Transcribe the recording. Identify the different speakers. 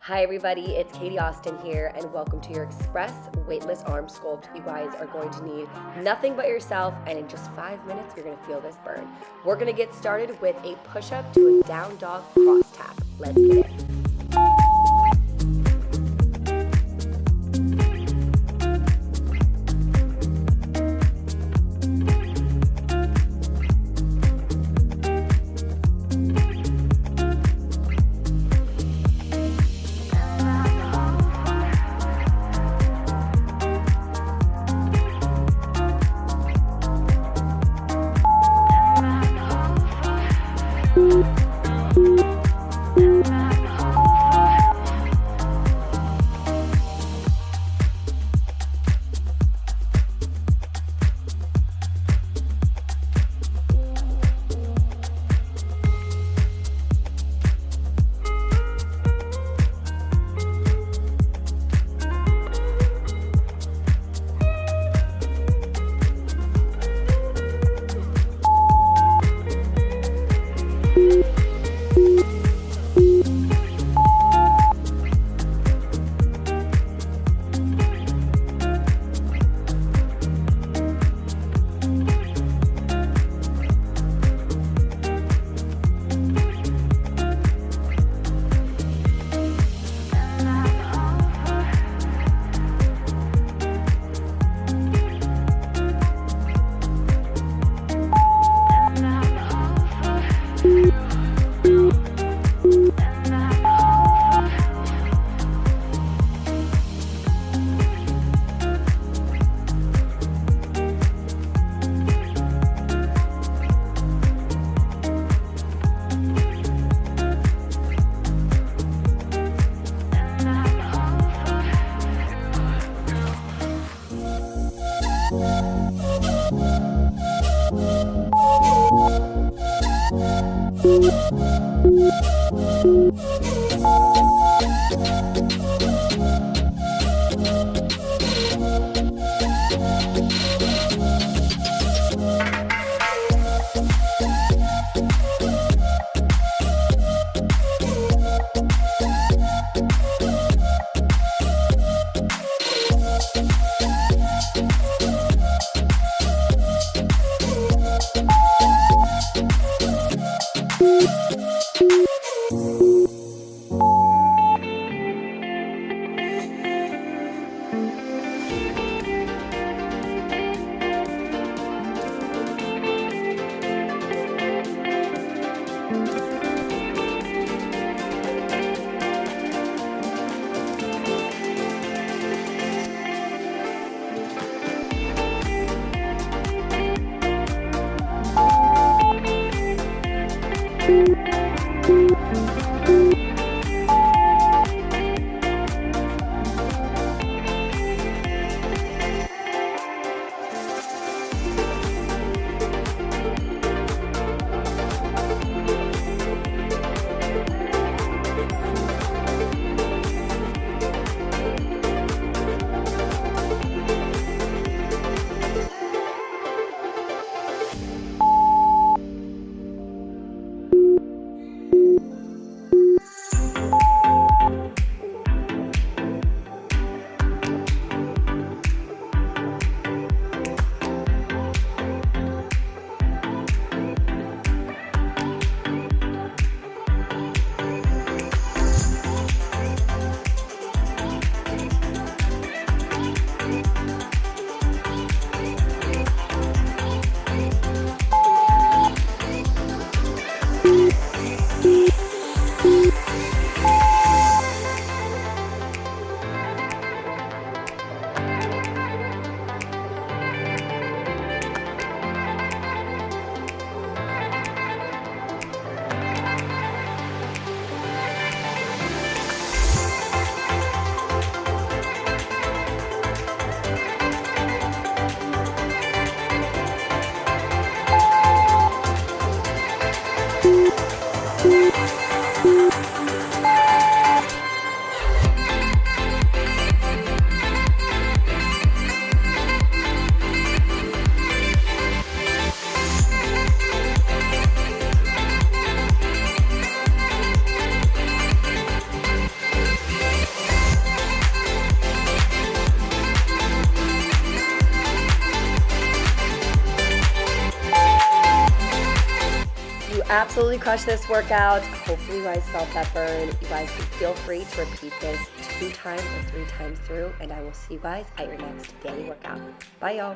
Speaker 1: Hi everybody, it's Katie Austin here and welcome to your Express Weightless Arm Sculpt. You guys are going to need nothing but yourself, and in just 5 minutes you're going to feel this burn. We're going to get started with a push-up to a down dog cross tap. Let's get it. absolutely crushed this workout. Hopefully you guys felt that burn. You guys can feel free to repeat this 2 times or 3 times through, and I will see you guys at your next daily workout. Bye, y'all.